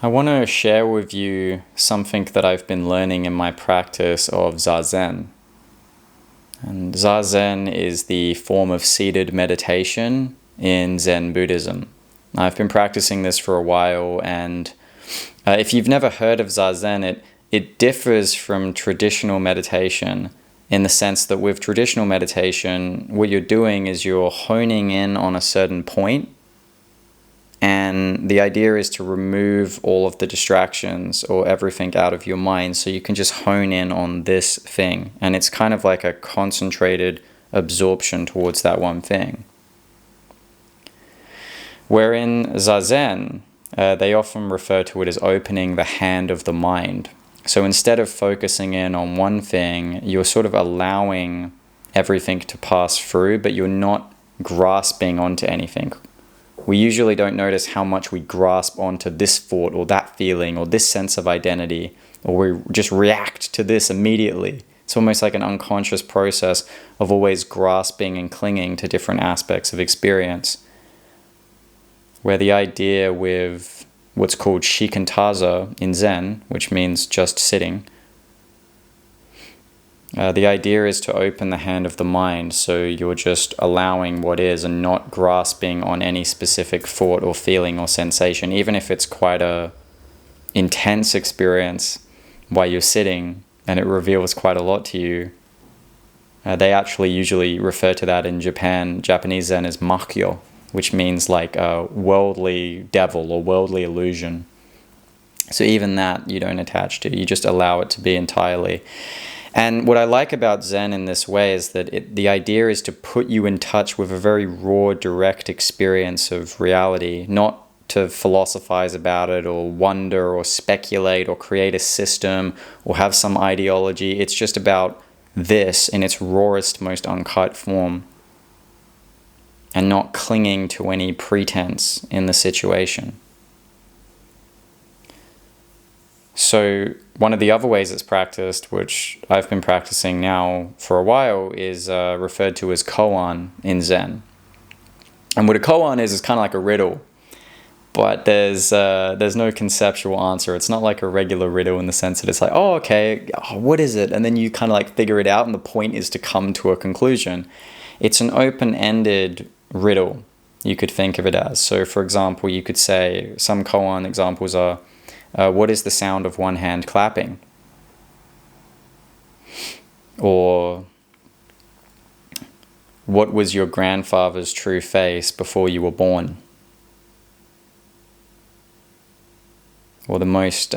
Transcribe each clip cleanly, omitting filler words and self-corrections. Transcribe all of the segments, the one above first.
I want to share with you something that I've been learning in my practice of Zazen. And Zazen is the form of seated meditation in Zen Buddhism. I've been practicing this for a while, and if you've never heard of Zazen, it differs from traditional meditation in the sense that with traditional meditation, what you're doing is you're honing in on a certain point. And the idea is to remove all of the distractions or everything out of your mind so you can just hone in on this thing. And it's kind of like a concentrated absorption towards that one thing. Where in Zazen, they often refer to it as opening the hand of the mind. So instead of focusing in on one thing, you're sort of allowing everything to pass through, but you're not grasping onto anything. We usually don't notice how much we grasp onto this thought or that feeling or this sense of identity, or we just react to this immediately. It's almost like an unconscious process of always grasping and clinging to different aspects of experience. Where the idea with what's called shikantaza in Zen, which means just sitting, the idea is to open the hand of the mind, so you're just allowing what is and not grasping on any specific thought or feeling or sensation, even if it's quite a intense experience while you're sitting and it reveals quite a lot to you. They actually usually refer to that in Japanese Zen as makyo, which means like a worldly devil or worldly illusion. So even that you don't attach to, you just allow it to be entirely. And what I like about Zen in this way is that the idea is to put you in touch with a very raw, direct experience of reality, not to philosophize about it or wonder or speculate or create a system or have some ideology. It's just about this in its rawest, most uncut form, and not clinging to any pretense in the situation. So one of the other ways it's practiced, which I've been practicing now for a while, is referred to as koan in Zen. And what a koan is kind of like a riddle, but there's no conceptual answer. It's not like a regular riddle in the sense that it's like, oh, okay, what is it? And then you kind of like figure it out, and the point is to come to a conclusion. It's an open-ended riddle, you could think of it as. So for example, you could say, some koan examples are, what is the sound of one hand clapping? Or what was your grandfather's true face before you were born? Or the most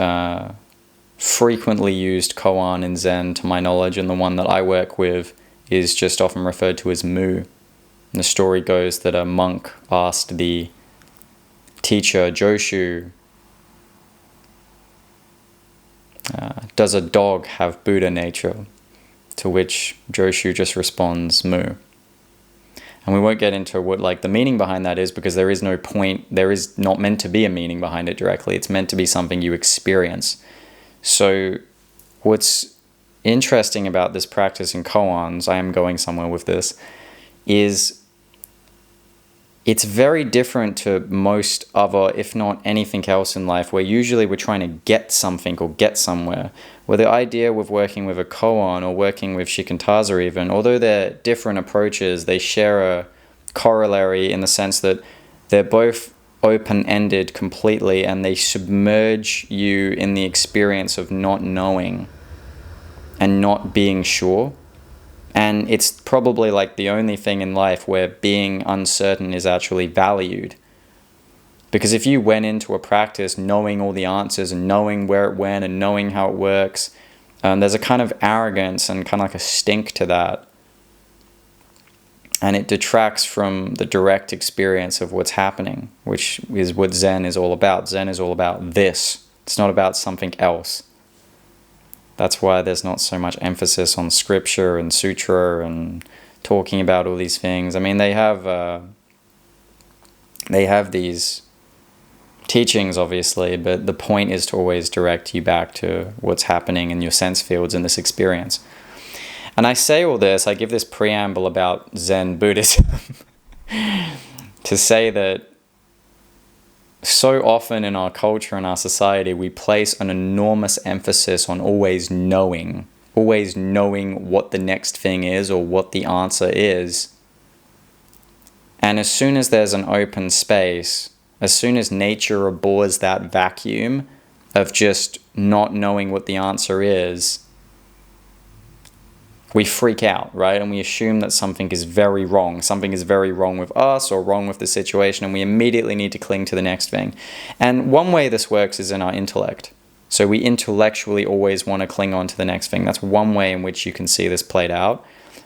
frequently used koan in Zen, to my knowledge, and the one that I work with, is just often referred to as mu. And the story goes that a monk asked the teacher, Joshu, does a dog have Buddha nature? To which Joshu just responds, mu. And we won't get into what like the meaning behind that is, because there is no point, there is not meant to be a meaning behind it directly. It's meant to be something you experience. So what's interesting about this practice in koans, I am going somewhere with this, is it's very different to most other, if not anything else in life, where usually we're trying to get something or get somewhere. Where the idea with working with a koan or working with shikantaza even, although they're different approaches, they share a corollary in the sense that they're both open-ended completely, and they submerge you in the experience of not knowing and not being sure. And it's probably like the only thing in life where being uncertain is actually valued. Because if you went into a practice knowing all the answers and knowing where it went and knowing how it works, there's a kind of arrogance and kind of like a stink to that. And it detracts from the direct experience of what's happening, which is what Zen is all about. Zen is all about this. It's not about something else. That's why there's not so much emphasis on scripture and sutra and talking about all these things. I mean, they have these teachings, obviously, but the point is to always direct you back to what's happening in your sense fields in this experience. And I say all this, I give this preamble about Zen Buddhism to say that so often in our culture and our society, we place an enormous emphasis on always knowing what the next thing is or what the answer is. And as soon as there's an open space, as soon as nature abhors that vacuum of just not knowing what the answer is, we freak out, right? And we assume that something is very wrong. Something is very wrong with us or wrong with the situation, and we immediately need to cling to the next thing. And one way this works is in our intellect. So we intellectually always want to cling on to the next thing. That's one way in which you can see this played out.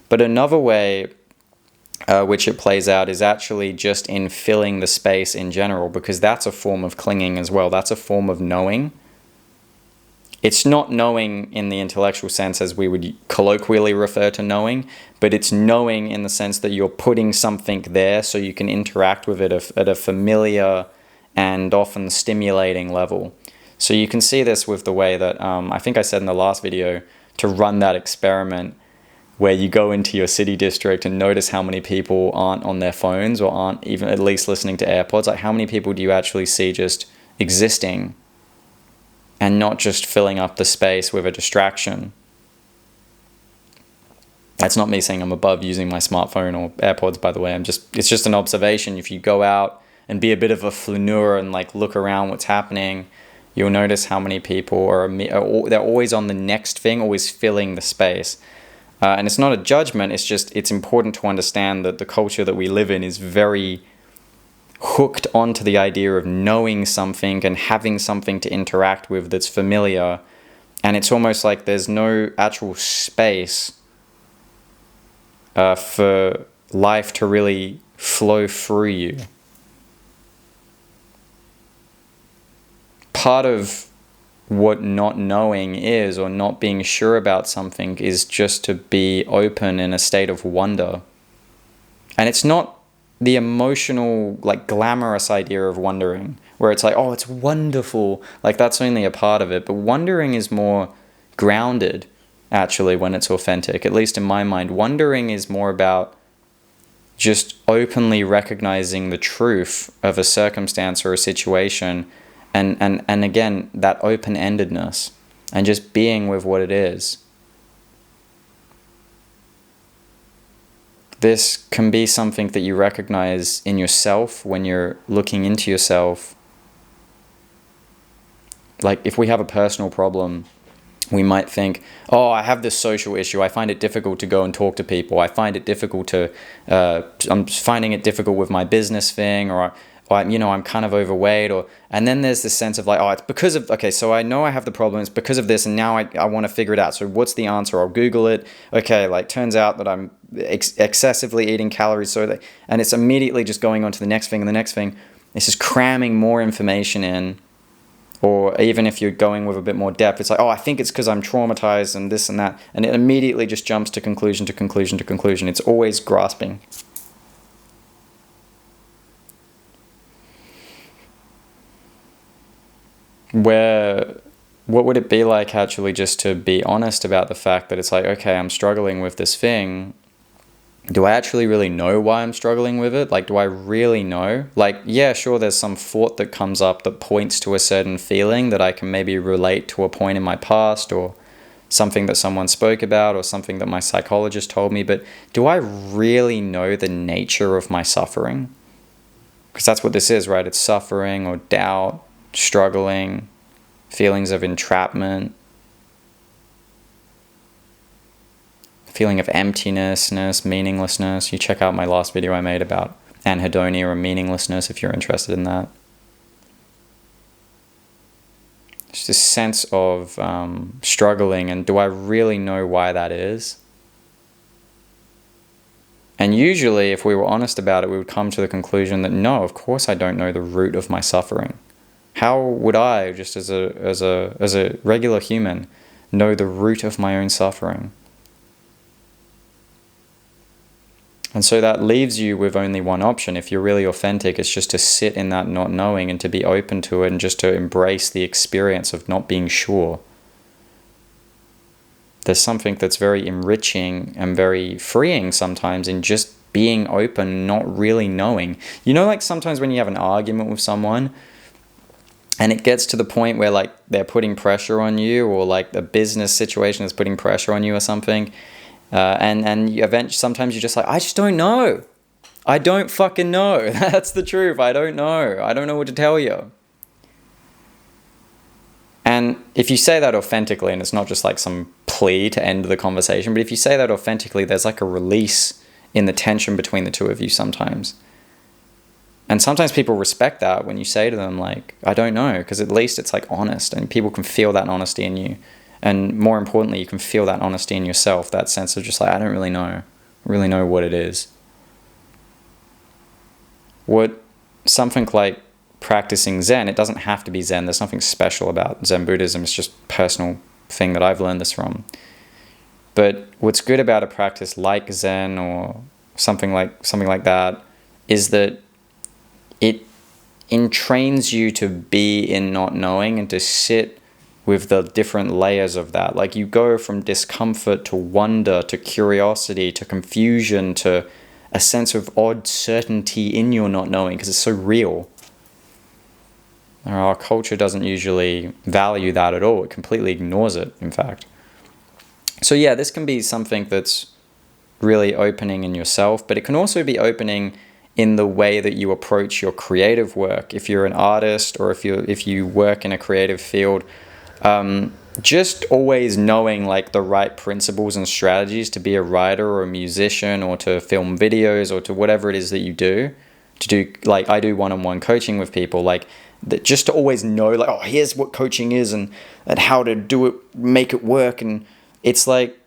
But another way which it plays out is actually just in filling the space in general, because that's a form of clinging as well. That's a form of knowing. It's not knowing in the intellectual sense as we would colloquially refer to knowing, but it's knowing in the sense that you're putting something there so you can interact with it at a familiar and often stimulating level. So you can see this with the way that I think I said in the last video to run that experiment where you go into your city district and notice how many people aren't on their phones or aren't even at least listening to AirPods. Like, how many people do you actually see just existing and not just filling up the space with a distraction? That's not me saying I'm above using my smartphone or AirPods, by the way. It's just an observation. If you go out and be a bit of a flaneur and like look around what's happening, you'll notice how many people they're always on the next thing, always filling the space. And it's not a judgment, it's important to understand that the culture that we live in is very hooked onto the idea of knowing something and having something to interact with that's familiar. And it's almost like there's no actual space for life to really flow through you. Part of what not knowing is, or not being sure about something, is just to be open in a state of wonder. And it's not the emotional, like glamorous idea of wondering, where it's like, oh, it's wonderful. Like, that's only a part of it. But wondering is more grounded, actually, when it's authentic. At least in my mind, wondering is more about just openly recognizing the truth of a circumstance or a situation. And again, that open-endedness and just being with what it is. This can be something that you recognize in yourself when you're looking into yourself. Like, if we have a personal problem, we might think, oh, I have this social issue. I find it difficult to go and talk to people. I find it difficult I'm finding it difficult with my business thing, or I'm kind of overweight, and then there's this sense of like, oh, it's because of, okay, so I know I have the problem, it's because of this, and now I want to figure it out. So what's the answer? I'll Google it. Okay, like, turns out that I'm excessively eating calories, and it's immediately just going on to the next thing and the next thing. It's just cramming more information in. Or even if you're going with a bit more depth, it's like, oh, I think it's because I'm traumatized and this and that, and it immediately just jumps to conclusion to conclusion to conclusion. It's always grasping. What would it be like actually just to be honest about the fact that it's like, okay, I'm struggling with this thing. Do I actually really know why I'm struggling with it? Like, do I really know? Like, yeah, sure, there's some thought that comes up that points to a certain feeling that I can maybe relate to a point in my past, or something that someone spoke about, or something that my psychologist told me. But do I really know the nature of my suffering? Because that's what this is, right? It's suffering or doubt, struggling, feelings of entrapment, feeling of emptiness, meaninglessness. You check out my last video I made about anhedonia or meaninglessness if you're interested in that. It's this sense of struggling, and do I really know why that is? And usually, if we were honest about it, we would come to the conclusion that no, of course I don't know the root of my suffering. How would I, just as a regular human, know the root of my own suffering? And so that leaves you with only one option. If you're really authentic, it's just to sit in that not knowing and to be open to it, and just to embrace the experience of not being sure. There's something that's very enriching and very freeing sometimes in just being open, not really knowing. You know, like sometimes when you have an argument with someone and it gets to the point where like they're putting pressure on you, or like the business situation is putting pressure on you or something, and you eventually, sometimes you're just like, I just don't know. I don't fucking know. That's the truth. I don't know. I don't know what to tell you. And if you say that authentically, and it's not just like some plea to end the conversation, but if you say that authentically, there's like a release in the tension between the two of you sometimes. And sometimes people respect that when you say to them, like, I don't know, because at least it's like honest, and people can feel that honesty in you. And more importantly, you can feel that honesty in yourself, that sense of just like, I don't really know what it is. What something like practicing Zen, it doesn't have to be Zen. There's nothing special about Zen Buddhism. It's just a personal thing that I've learned this from. But what's good about a practice like Zen or something like that is that it entrains you to be in not knowing and to sit with the different layers of that. Like you go from discomfort to wonder to curiosity to confusion to a sense of odd certainty in your not knowing, because it's so real. Our culture doesn't usually value that at all. It completely ignores it, in fact. So yeah, this can be something that's really opening in yourself, but it can also be opening in the way that you approach your creative work. If you're an artist, or if you work in a creative field, just always knowing like the right principles and strategies to be a writer or a musician, or to film videos, or to whatever it is that you do, like I do one-on-one coaching with people, like that, just to always know like, oh, here's what coaching is and how to do it, make it work. And it's like,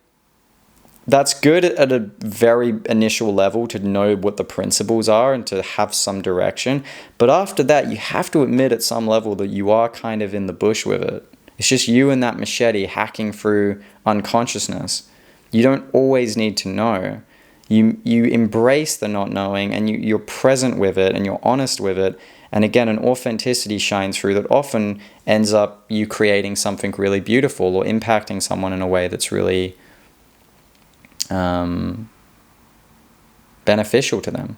that's good at a very initial level to know what the principles are and to have some direction. But after that, you have to admit at some level that you are kind of in the bush with it. It's just you and that machete hacking through unconsciousness. You don't always need to know. You embrace the not knowing, and you're present with it, and you're honest with it. And again, an authenticity shines through that often ends up you creating something really beautiful, or impacting someone in a way that's really beneficial to them.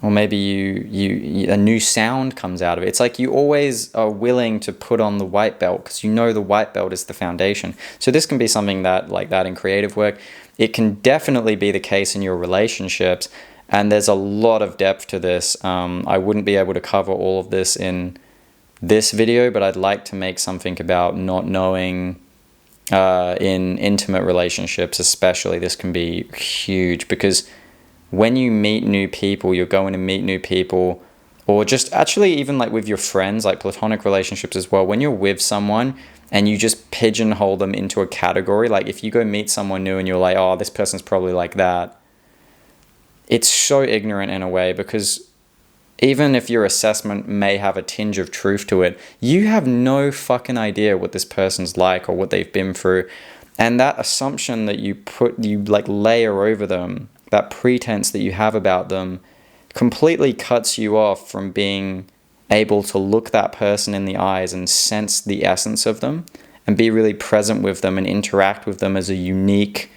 Or maybe you a new sound comes out of it. It's like you always are willing to put on the white belt, because you know the white belt is the foundation. So this can be something that like that in creative work. It can definitely be the case in your relationships, and there's a lot of depth to this. I wouldn't be able to cover all of this in this video, but I'd like to make something about not knowing in intimate relationships especially. This can be huge, because when you meet new people, you're going to meet new people, or just actually even like with your friends, like platonic relationships as well. When you're with someone and you just pigeonhole them into a category, like if you go meet someone new and you're like, oh, this person's probably like that, it's so ignorant in a way, because even if your assessment may have a tinge of truth to it, you have no fucking idea what this person's like or what they've been through. And that assumption that you like layer over them, that pretense that you have about them, completely cuts you off from being able to look that person in the eyes and sense the essence of them, and be really present with them and interact with them as a unique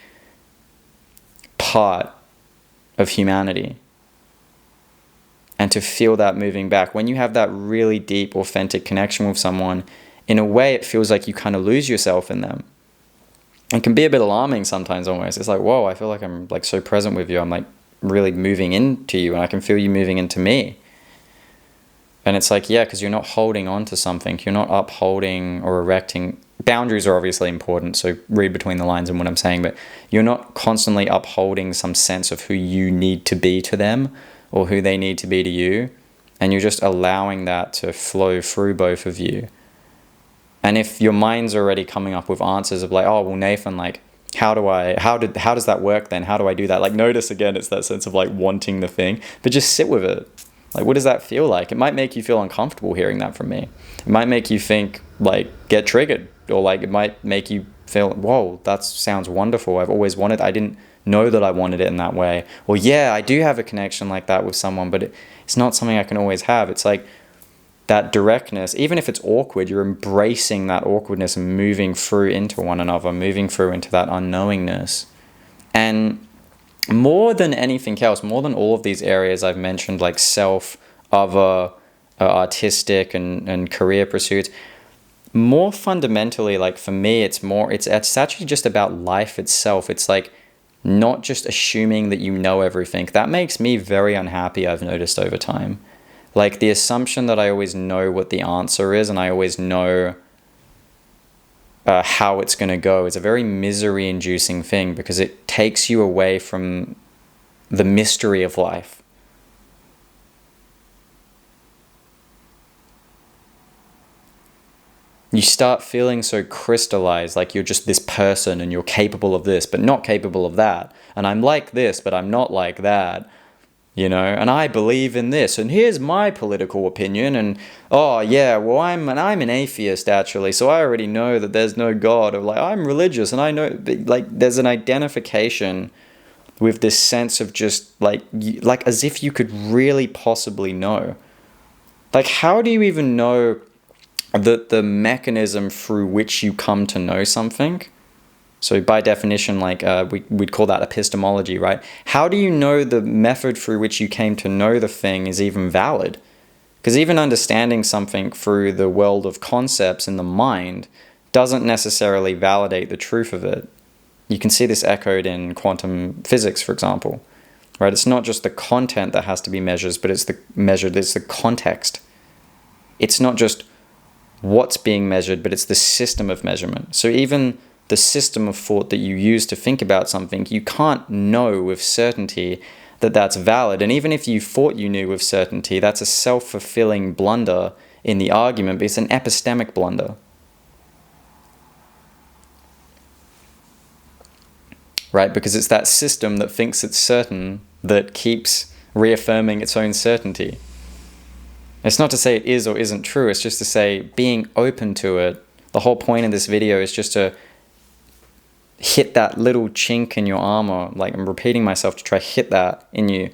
part of humanity. And to feel that moving back. When you have that really deep, authentic connection with someone, in a way it feels like you kind of lose yourself in them. It can be a bit alarming sometimes almost. It's like, whoa, I feel like I'm like so present with you. I'm like really moving into you, and I can feel you moving into me. And it's like, yeah, because you're not holding on to something. You're not upholding or erecting. Boundaries are obviously important, so read between the lines in what I'm saying, but you're not constantly upholding some sense of who you need to be to them, or who they need to be to you. And you're just allowing that to flow through both of you. And if your mind's already coming up with answers of like, oh, well, Nathan, like, how does that work then? How do I do that? Like, notice again, it's that sense of like wanting the thing, but just sit with it. Like, what does that feel like? It might make you feel uncomfortable hearing that from me. It might make you think, like, get triggered, or like it might make you feel, whoa, that sounds wonderful. I've always wanted, I didn't know that I wanted it in that way. Or yeah, I do have a connection like that with someone, but it's not something I can always have. It's like that directness, even if it's awkward, you're embracing that awkwardness and moving through into one another, moving through into that unknowingness. And more than anything else, more than all of these areas I've mentioned, like self, other, artistic and career pursuits. More fundamentally, like for me, it's actually just about life itself. It's like not just assuming that you know everything. That makes me very unhappy, I've noticed over time. Like the assumption that I always know what the answer is and I always know how it's going to go is a very misery-inducing thing, because it takes you away from the mystery of life. You start feeling so crystallized, like you're just this person and you're capable of this, but not capable of that. And I'm like this, but I'm not like that. You know, and I believe in this, and here's my political opinion, and oh yeah, well I'm an atheist actually, so I already know that there's no God, or like I'm religious and I know, like there's an identification with this sense of just like as if you could really possibly know. Like how do you even know the mechanism through which you come to know something? So by definition, like we'd call that epistemology, right? How do you know the method through which you came to know the thing is even valid? Because even understanding something through the world of concepts in the mind doesn't necessarily validate the truth of it. You can see this echoed in quantum physics, for example, right? It's not just the content that has to be measured, but it's the context. It's not just what's being measured, but it's the system of measurement. So even the system of thought that you use to think about something, you can't know with certainty that that's valid. And even if you thought you knew with certainty, that's a self-fulfilling blunder in the argument, but it's an epistemic blunder. Right? Because it's that system that thinks it's certain that keeps reaffirming its own certainty. It's not to say it is or isn't true, it's just to say being open to it. The whole point of this video is just to hit that little chink in your armor, like I'm repeating myself to try hit that in you,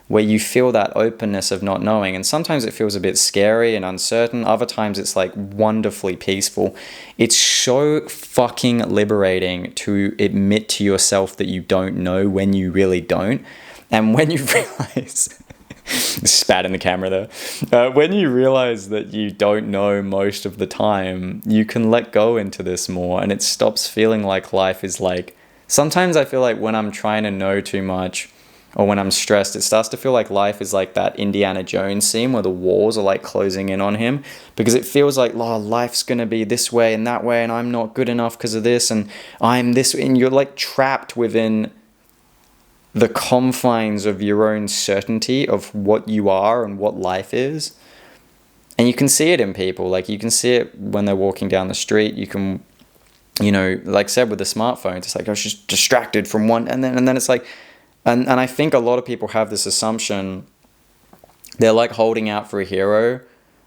where you feel that openness of not knowing. And sometimes it feels a bit scary and uncertain. Other times it's like wonderfully peaceful. It's so fucking liberating to admit to yourself that you don't know when you really don't. And when you realize... spat in the camera there. When you realize that you don't know most of the time, you can let go into this more, and it stops feeling like life is like... Sometimes I feel like when I'm trying to know too much, or when I'm stressed, it starts to feel like life is like that Indiana Jones scene where the walls are like closing in on him, because it feels like, oh, life's gonna be this way and that way, and I'm not good enough because of this, and I'm this, and you're like trapped within the confines of your own certainty of what you are and what life is. And you can see it in people. Like you can see it when they're walking down the street. You can, you know, like I said with the smartphones, it's like I was just distracted from one, and then it's like, and I think a lot of people have this assumption, they're like holding out for a hero,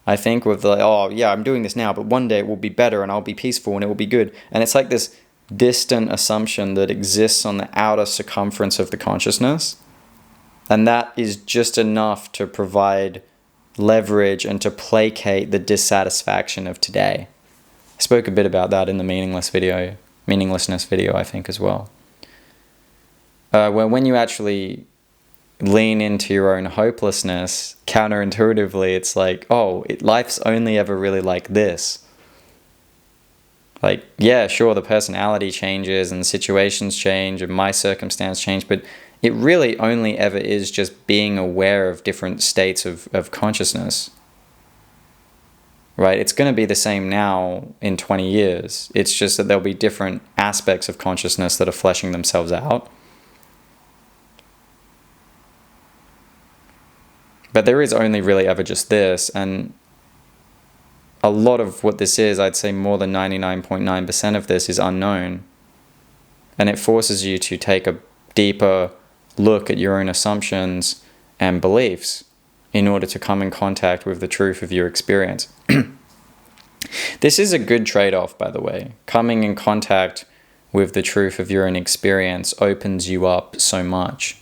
I think, with like, oh yeah, I'm doing this now, but one day it will be better and I'll be peaceful and it will be good. And it's like this distant assumption that exists on the outer circumference of the consciousness, and that is just enough to provide leverage and to placate the dissatisfaction of today. I spoke a bit about that in the meaninglessness video, I think, as well. When you actually lean into your own hopelessness, counterintuitively, it's like, oh, life's only ever really like this. Like, yeah, sure, the personality changes and situations change and my circumstance change, but it really only ever is just being aware of different states of consciousness. Right? It's going to be the same now in 20 years. It's just that there'll be different aspects of consciousness that are fleshing themselves out. But there is only really ever just this, and a lot of what this is, I'd say more than 99.9% of this is unknown. And it forces you to take a deeper look at your own assumptions and beliefs in order to come in contact with the truth of your experience. This is a good trade-off, by the way. Coming in contact with the truth of your own experience opens you up so much.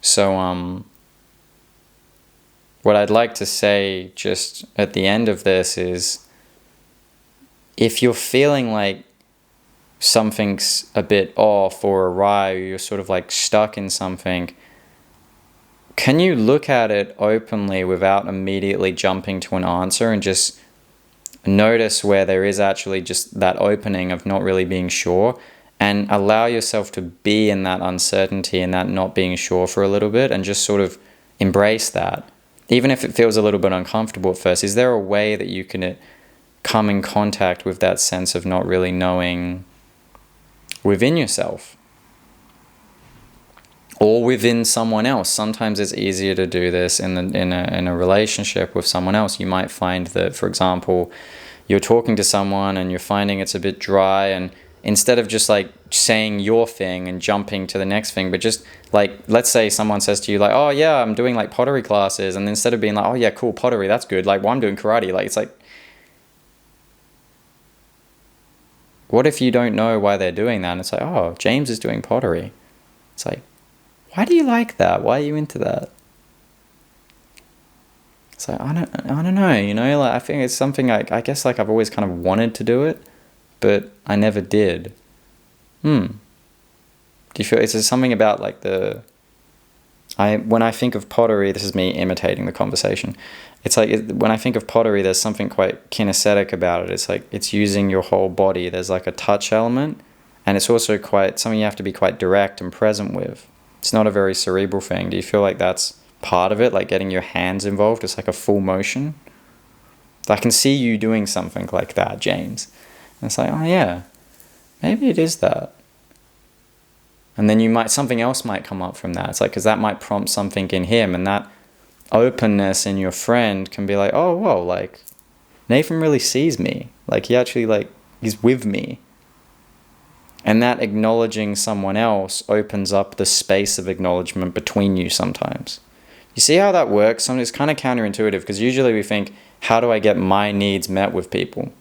So, what I'd like to say just at the end of this is, if you're feeling like something's a bit off or awry, or you're sort of like stuck in something, can you look at it openly without immediately jumping to an answer and just notice where there is actually just that opening of not really being sure, and allow yourself to be in that uncertainty and that not being sure for a little bit, and just sort of embrace that? Even if it feels a little bit uncomfortable at first, is there a way that you can come in contact with that sense of not really knowing within yourself? Or within someone else? Sometimes it's easier to do this in a relationship with someone else. You might find that, for example, you're talking to someone and you're finding it's a bit dry, and instead of just like saying your thing and jumping to the next thing, but just like, let's say someone says to you like, oh yeah, I'm doing like pottery classes, and instead of being like, oh yeah, cool, pottery, that's good, like, well, I'm doing karate, like, it's like, what if you don't know why they're doing that? And it's like, oh, James is doing pottery. It's like, why do you like that? Why are you into that? It's like, I don't know, you know, like, I think it's something I guess like I've always kind of wanted to do it, but I never did. Do you feel, is there something about like when I think of pottery, this is me imitating the conversation. It's like, when I think of pottery, there's something quite kinesthetic about it. It's like, it's using your whole body. There's like a touch element, and it's also quite something you have to be quite direct and present with. It's not a very cerebral thing. Do you feel like that's part of it, like getting your hands involved? It's like a full motion. I can see you doing something like that, James. And it's like, oh yeah, maybe it is that. And then something else might come up from that. It's like, because that might prompt something in him, and that openness in your friend can be like, oh, whoa, like, Nathan really sees me. Like, he actually, like, he's with me. And that acknowledging someone else opens up the space of acknowledgement between you sometimes. You see how that works? It's kind of counterintuitive, because usually we think, how do I get my needs met with people?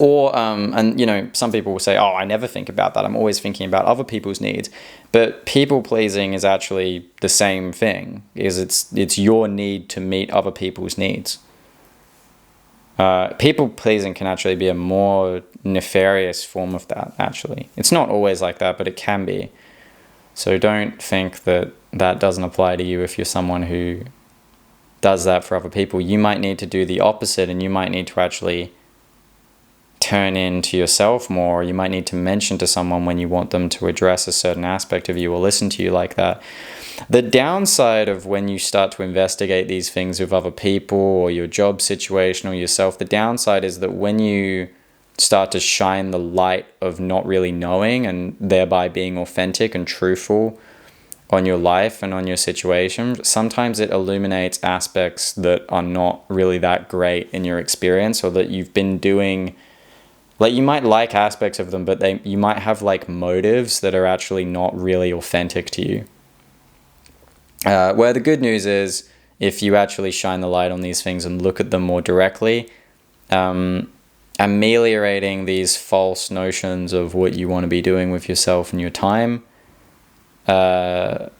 Or, and you know, some people will say, oh, I never think about that. I'm always thinking about other people's needs. But people pleasing is actually the same thing. It's your need to meet other people's needs. People pleasing can actually be a more nefarious form of that, actually. It's not always like that, but it can be. So don't think that that doesn't apply to you if you're someone who does that for other people. You might need to do the opposite, and you might need to actually turn into yourself more. You might need to mention to someone when you want them to address a certain aspect of you or listen to you like that. The downside of when you start to investigate these things with other people or your job situation or yourself, the downside is that when you start to shine the light of not really knowing, and thereby being authentic and truthful on your life and on your situation, sometimes it illuminates aspects that are not really that great in your experience, or that you've been doing. Like, you might like aspects of them, but you might have like motives that are actually not really authentic to you. Where the good news is, if you actually shine the light on these things and look at them more directly, ameliorating these false notions of what you want to be doing with yourself and your time, it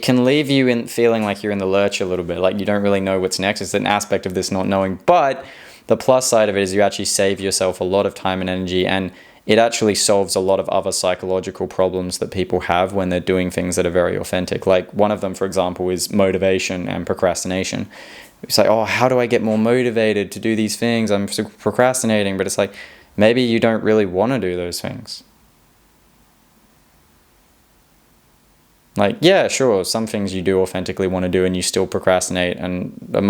can leave you in feeling like you're in the lurch a little bit, like you don't really know what's next. It's an aspect of this not knowing, but the plus side of it is you actually save yourself a lot of time and energy, and it actually solves a lot of other psychological problems that people have when they're doing things that are very authentic. Like, one of them, for example, is motivation and procrastination. It's like, oh, how do I get more motivated to do these things? I'm procrastinating, but it's like, maybe you don't really want to do those things. Like, yeah, sure, some things you do authentically want to do and you still procrastinate and are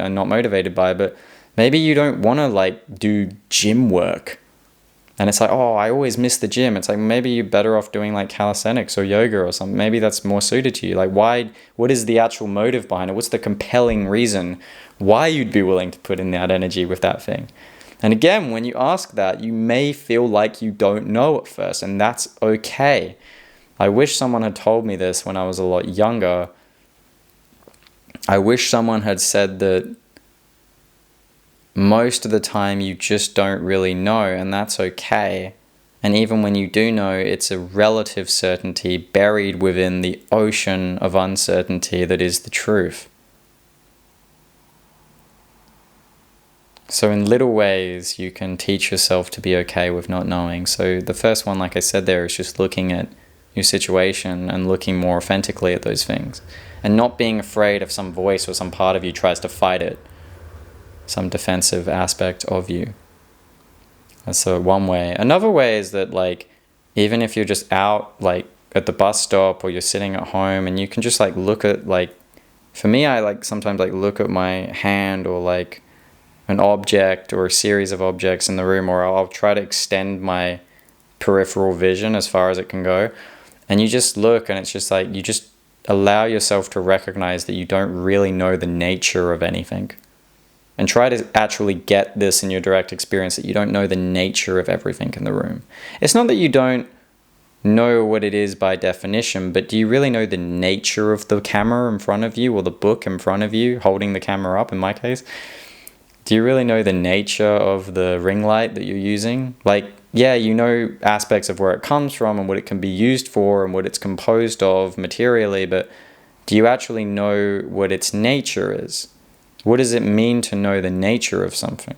not motivated by, but maybe you don't want to like do gym work. And it's like, oh, I always miss the gym. It's like, maybe you're better off doing like calisthenics or yoga or something. Maybe that's more suited to you. Like, what is the actual motive behind it? What's the compelling reason why you'd be willing to put in that energy with that thing? And again, when you ask that, you may feel like you don't know at first, and that's okay. I wish someone had told me this when I was a lot younger. I wish someone had said that most of the time you just don't really know, and that's okay. And even when you do know, it's a relative certainty buried within the ocean of uncertainty that is the truth. So in little ways, you can teach yourself to be okay with not knowing. So the first one, like I said there, is just looking at your situation and looking more authentically at those things, and not being afraid if some voice or some part of you tries to fight it, some defensive aspect of you. That's one way. Another way is that, like, even if you're just out, like, at the bus stop, or you're sitting at home, and you can just, like, look at, like, for me, I, like, sometimes, like, look at my hand, or, like, an object or a series of objects in the room, or I'll try to extend my peripheral vision as far as it can go. And you just look, and it's just like, you just allow yourself to recognize that you don't really know the nature of anything. And try to actually get this in your direct experience, that you don't know the nature of everything in the room. It's not that you don't know what it is by definition, but do you really know the nature of the camera in front of you, or the book in front of you, holding the camera up in my case? Do you really know the nature of the ring light that you're using? Like, yeah, you know aspects of where it comes from and what it can be used for and what it's composed of materially, but do you actually know what its nature is? What does it mean to know the nature of something?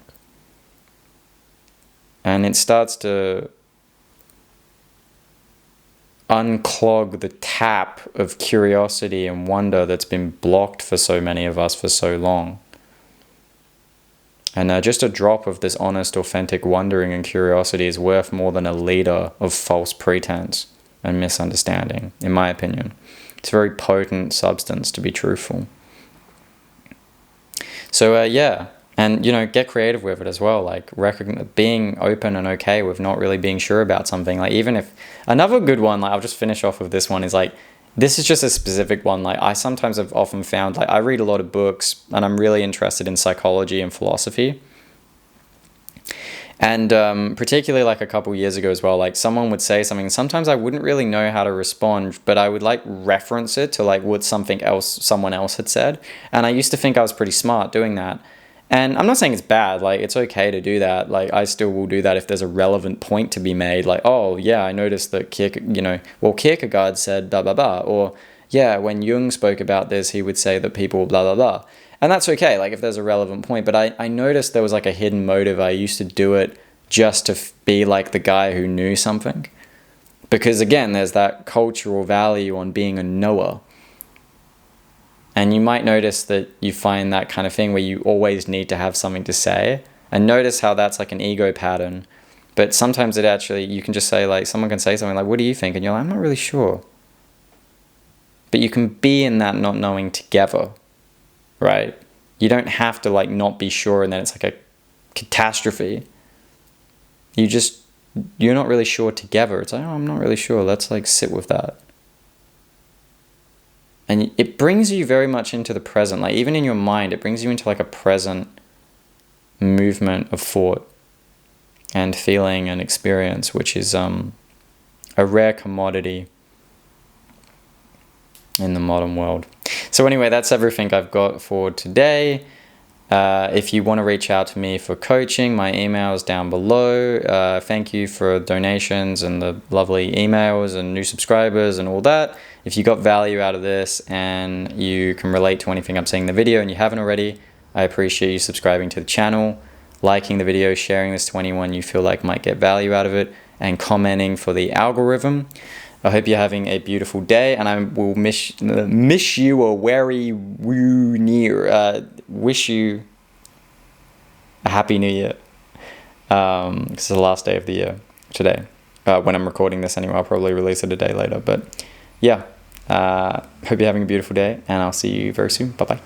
And it starts to unclog the tap of curiosity and wonder that's been blocked for so many of us for so long. And just a drop of this honest, authentic wondering and curiosity is worth more than a liter of false pretense and misunderstanding, in my opinion. It's a very potent substance, to be truthful. So, yeah. And, get creative with it as well. Like, being open and okay with not really being sure about something. Like, even if... Another good one, like, I'll just finish off with this one, is like... This is just a specific one. Like, I sometimes have often found, like, I read a lot of books, and I'm really interested in psychology and philosophy. And particularly, like, a couple years ago as well, like, someone would say something, and sometimes I wouldn't really know how to respond, but I would, like, reference it to, like, what someone else had said. And I used to think I was pretty smart doing that. And I'm not saying it's bad, like, it's okay to do that. Like, I still will do that if there's a relevant point to be made. Like, oh, yeah, I noticed that Kierkegaard said blah, blah, blah. Or, yeah, when Jung spoke about this, he would say that people blah, blah, blah. And that's okay, like, if there's a relevant point. But I noticed there was, like, a hidden motive. I used to do it just to be like the guy who knew something. Because, again, there's that cultural value on being a knower. And you might notice that you find that kind of thing where you always need to have something to say. And notice how that's like an ego pattern. But sometimes it actually, you can just say, like, someone can say something like, what do you think? And you're like, I'm not really sure. But you can be in that not knowing together, right? You don't have to, like, not be sure and then it's like a catastrophe. You're not really sure together. It's like, oh, I'm not really sure. Let's, like, sit with that. And it brings you very much into the present. Like, even in your mind, it brings you into, like, a present movement of thought and feeling and experience, which is a rare commodity in the modern world. So anyway, that's everything I've got for today. If you want to reach out to me for coaching, my email is down below. Thank you for donations and the lovely emails and new subscribers and all that. If you got value out of this and you can relate to anything I'm saying in the video and you haven't already, I appreciate you subscribing to the channel, liking the video, sharing this to anyone you feel like might get value out of it, and commenting for the algorithm. I hope you're having a beautiful day, and I will miss you a very near. Wish you a happy new year. It's the last day of the year today. When I'm recording this anyway, I'll probably release it a day later. But yeah, hope you're having a beautiful day, and I'll see you very soon. Bye-bye.